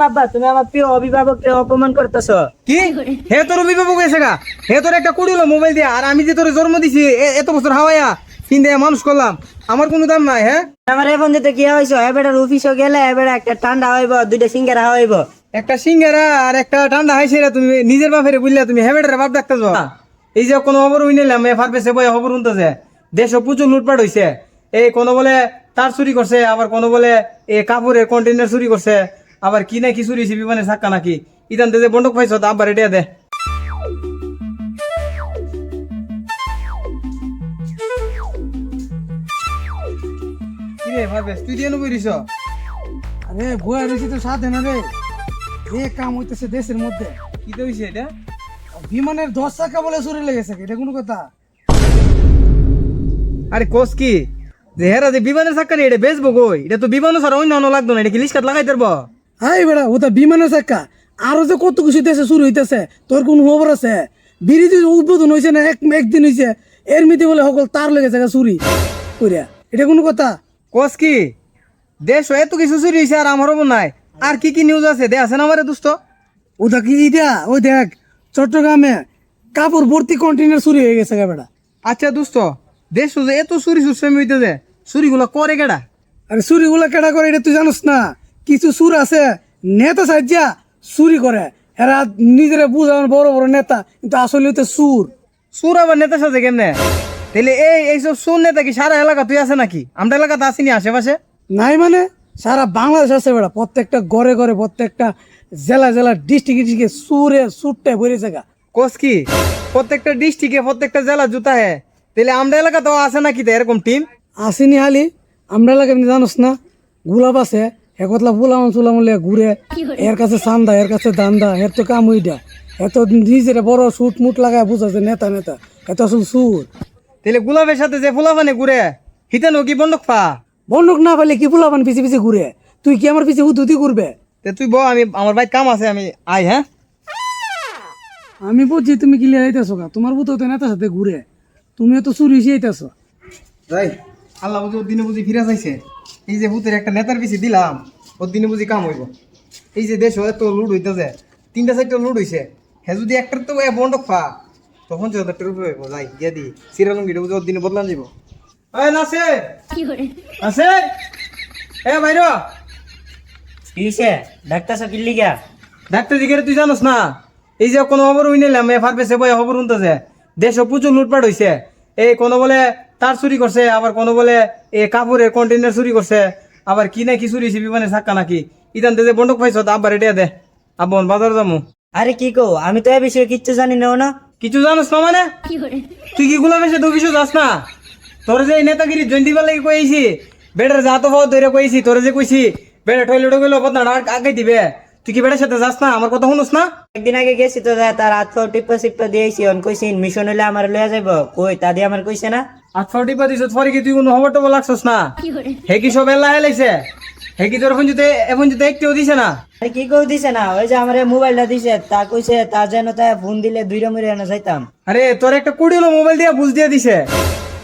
বাবা তুমি আমার প্রিয় অভিভাবককে অপমান করতেছো। কি হে তোর অভিভাবক হয়েছে গা? হে তোর একটা কুড়ি হলো মোবাইল দিয়ে, আর আমি যে তোর জন্ম দিছি এত বছর হাওয়াইয়া কিন দিয়ে মানুষ করলাম, আমার কোনো দাম নাই? হ্যাঁ, আমার এখন যেতে কি হয়েছে, এবার অফিসে গেলে এবার একটা ঠান্ডা হইব, দুইটা সিঙ্গারা হইব। একটা সিঙ্গারা আর একটা ঠান্ডা হাইছে রে, তুমি নিজের বাপের বুঝলে তুমি হেবেটারে বাপ ডাকতেছ। এই যে কোনো খবর উইনিলাম ফারপেছে বই খবর শুনতেছে দেশ প্রচুর লুটপাট হয়েছে। এই কোনো বলে তার চুরি করছে, আবার কোনো বলে এই কাপড়ের কন্টেনার চুরি করছে, আবার কি না কি চুরি হয়েছে বিমানের চাক্কা নাকি। ইদান যে বন্ধক পাইছ আবার এটা দে। কিরে ভাবে তুই দিয়ে বইরিস? আরে বয়া রয়েছে তো সাথে না রে, যে কাম হইতেছে দেশের মধ্যে। কি তো হয়েছে এটা? বিমানের 10 চাকা বলে চুরি লেগেছে, এটা কোনো কথা? আরে কোস কি যে হেরা যে বিমানের চাক্কা নিয়ে এটা বেচবো কই? এটা তো বিমানও ছাড়া অন্য অন্য লাগতো না, এটা কি লিস্কাত লাগাই পারবো? হাই বেড়া, ওটা বিমানের চাকা। আরো যে কত কিছু দেশে চুরি হইতেছে, তোর কোন খবর আছে? বিরিতি উদ্বোধন হয়েছে না একদিন হয়েছে, এর মিতে বলে সকল তার লেগেছে চুরি কইরা, এটা কোনো কথা? কোস কি দেশ এত কিছু চুরি হয়েছে আর আমার হবো নাই? আর কি কি নিউজ আছে দে আছে না আমারে দোস্ত? ওটা কি ইটা? ওই দেখ, চট্টগ্রামে কাপড় ভর্তি কন্টেনার চুরি হয়ে গেছে বেড়া। আচ্ছা দোস্ত, দেশ যে এত চুরি সুশ্রম হইতেছে, চুরিগুলো করে কেডা? আরে চুরি গুলা কেডা করে এটা তুই জানোস না? কিছু সুর আছে নেতা সাহায্যা চুরি করে, এরা নিজেরা বুঝান বড় বড় নেতা, কিন্তু আসলে তো সুর। সুর আবার নেতা সাথে কেমনে? তাহলে এইসব সুর নেতা কি সারা এলাকা তুই আছে নাকি? আমরা এলাকাতে আসিনি আশেপাশে? নাই মানে সারা বাংলাদেশ আছে বেড়া, প্রত্যেকটা ঘরে ঘরে, প্রত্যেকটা জেলা জেলা ডিস্ট্রিক্টে ডিস্ট্রিক্টে সুরে সুরটাই ভরে জায়গা। কোস কি প্রত্যেকটা ডিস্ট্রিক্টে প্রত্যেকটা জেলা জুতা হে? তাহলে আমরা এলাকাতেও আছে নাকি তো এরকম টিম? আসেনি হালি আমরা লাগে জানোস না? গুলাব আছে একতলা বুলাম চুলাম ঘুরে, এর কাছে চান্দা, এর কাছে দান্দা, এর তো কাম ওইটা। এত নিজের বড় সুট মুট লাগায় বুঝাছে নেতা নেতা, এত আসল সুর। তাহলে গুলাবের সাথে যে ফুলাফানে ঘুরে হিতেন কি বন্ধক পা? বন্ধুক না পাইলে কি বুলাবান পিছিয়ে পিছিয়ে ঘুরে? তুই কি আমার পিছিয়ে উদ্ধতি করবে? তে তুই আমি আমার ভাই কাম আছে, আমি আই। হ্যাঁ আমি বুঝছি তুমি কি লিয়ে আইতেছো, তোমার বুতো তো নেতার সাথে ঘুরে, তুমিও তো চুরি হিসেবে আইতেছো। ভাই আল্লাহ বুঝি ওর দিনে বুঝি ফিরে যাইছে। এই যে ভূতের একটা নেতার পিছিয়ে দিলাম, ওর দিনে বুঝি কাম হইব। এই যে দেশ এত লুট হইতেছে, 3টা 4টা লুট হইছে, হ্যাঁ যদি একটার তো বন্ধক পা তখন 5000 টাকা হইব। যাই গিয়া দি সিরালম গিয়ে বুঝি ওর দিনে বদলান যাব। নাসে আছে এ ভাইরা কিসে ডাক্তার কি লিগা? ডাক্তার দিকে তুই জানোস না? এই যে কোনো খবর উইনিলাম ফারপেছে বই খবর শুনতেছে দেশ প্রচুর লুটপাট হয়েছে। এই কোনো বলে তার চুরি করছে, আবার কোনো বলে এই কাপড়ের কন্টেনার চুরি করছে, আবার কি না কি চুরি হয়েছে বিমানের চাক্কা নাকি। ইদান যে বন্ধক পাইছ আব্বার এটা দে, আব্বন বাজার যামু। আরে কি কো, আমি তো এ বিষয়ে কিচ্ছু জানি না। কিছু জানোস না মানে? তুই কি গুলাম এসে দুবিশু যাস না? তোর যে এই নেতাগিরি জয়েন দিবার লাগে কইছি, বেটার যা তো ভাও ধরে কইছি, তোরে যে কইছি বেটা টয়লেটে গেলে বদনা আগে দিবে, তুই কি বেটার সাথে যাস না? আমার কথা শুনোস না? একদিন আগে গেছি তো, তার হাত পাও টিপ্পা দিয়েছি, অন কইছি মিশন হইলে আমার লইয়া যাইব, কই তা দিয়ে আমার কইছে না। আর ফর্টি পা দিছ পরে কি তুই কোনো খবর টবর লাগছস না? হে কি সব এল্লা হেলাইছে? হে কি তোর এখন যদি একটিও দিছে না? আরে কি কই দিছে না, ওই যে আমার মোবাইলটা দিছে, তা কইছে তা যেন তা ফোন দিলে 2টা মরে না যাইতাম। আরে তোর একটা কুড়ি হলো মোবাইল দিয়ে বুঝ দিয়ে দিছে,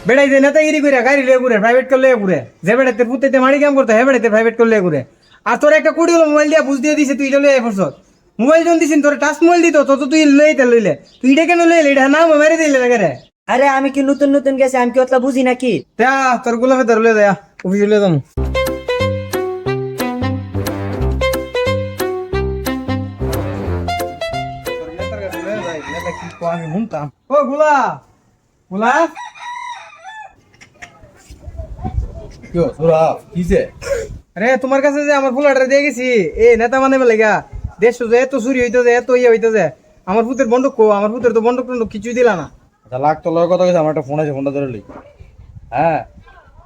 বেড়াই যে নেতাগিরি করে গাড়ি লিয়ে ঘুরে, প্রাইভেট করে লিয়ে ঘুরে, যে বেড়াতে পুঁতে মারি কাম করতে হে বেড়াতে প্রাইভেট করে লিয়ে ঘুরে। আর তোর একটা কুড়ি হলো মোবাইল দিয়ে বুঝ দিয়ে দিছে, তুই এটা লইয়া পড়ছ। মোবাইল যখন দিছিস তোর টাচ মোবাইল দিত তো তুই লইলে তুই এটা কেন লইলে? এটা না মেরে দিলে লাগে রে। আরে আমি কি নতুন নতুন গেছি, আমি কি অতলা বুঝি নাকি? তা তোর গোলাপে ধর লয়ে যায় অফিসে লয়ে যাবো। আমি শুনতাম ও গোলাপ আরে তোমার কাছে যে আমার ফুলাটা দিয়ে গেছি এই নেতা মানে লেগা দেশ যে এত চুরি হইতেছে, এত ইয়ে হইতেছে, আমার পুতের বন্ধক কো, আমার পুতের তো বন্ধক টন্ধক কিছুই দিলা না। আচ্ছা লাখ তো লয় কথা কইছে, আমার একটা ফোন আছে, ফোনটা ধরে লই। হ্যাঁ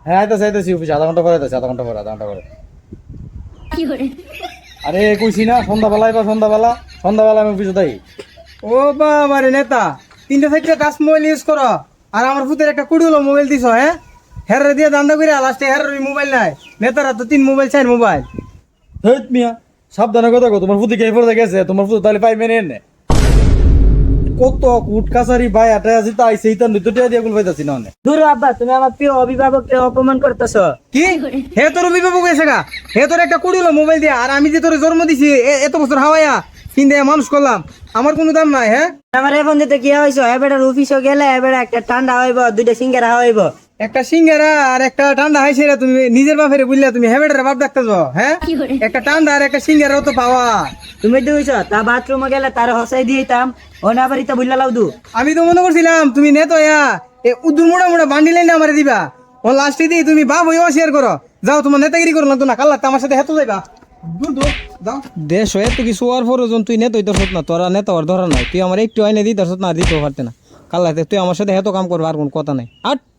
হ্যাঁ আইতাছি অফিসে, আধা ঘন্টা পরে আইতাছি, আধা ঘন্টা পরে। আরে কইছি না সন্ধ্যাবেলা আমি অফিসে যাই। ও বাবা রে নেতা, 3টা 4টা টাচ মোবাইল ইউজ করো, আর আমার পুতের একটা কুড়ি হলো মোবাইল দিছ। হ্যাঁ হের দিয়ে দান্দা করে লাস্টে হের মোবাইল নাই। নেতারা তো 3 মোবাইল 4 মোবাইল। হেট মিয়া সাবধানে কথা কো, তোমার ফুতি কে পড়ে গেছে, তোমার ফুতি তাহলে পাই মেনে এনে কত কুট কাছারি ভাই আটা আছে তাই সেই তো নিতুটিয়া দিয়ে গুল পাইতাছি না অনেক দূর আব্বা, তুমি আমার প্রিয় অভিভাবককে অপমান করতেছ। কি হে তোর অভিভাবক এসে গা, হে তোর একটা কুড়ি হলো মোবাইল দিয়ে, আর আমি যে তোর জন্ম দিছি এত বছর হাওয়াইয়া কিনে মানুষ করলাম, আমার কোনো দাম নাই? হ্যাঁ, আমার এখন দিতে কি হয়েছে, এবার অফিসে গেলে এবার একটা ঠান্ডা হইব, দুইটা সিঙ্গারা হইব। একটা সিঙ্গারা আর একটা ঠান্ডা হাইছে রে, তুমি নিজের বাপের বুঝলা, তুমি হেবেটার বাপ দেখতেছ? হ্যাঁ, একটা ঠান্ডা আর একটা সিঙ্গারাও তো পাওয়া। তুমি দুইছ তা বাথরুমে গেলে তার হসাই দিতাম, ও না আবার ইতা বুঝলা লাউ দু। আমি তো মনে করছিলাম তুমি নেতো উদ্দুর মোড়া মোড়া বান্ডিল না আমারে দিবা, ও লাস্টে দিয়ে তুমি বাপ হইও শেয়ার করো। যাও, তোমার নেতাগিরি করো না তো না, কাল্লা আমার সাথে হেতো যাইবা। দূর দূর যাও। দেশ হয়ে তুই কিছু আর ফরজন তুই নেতই তোর না, তোরা নেতা আর ধরা নাই, তুই আমার একটু আইনে দিই তোর না দিতেও পারতে না। কাল্লাতে তুই আমার সাথে হেতো কাম করবো, আর কোন কথা নাই। আর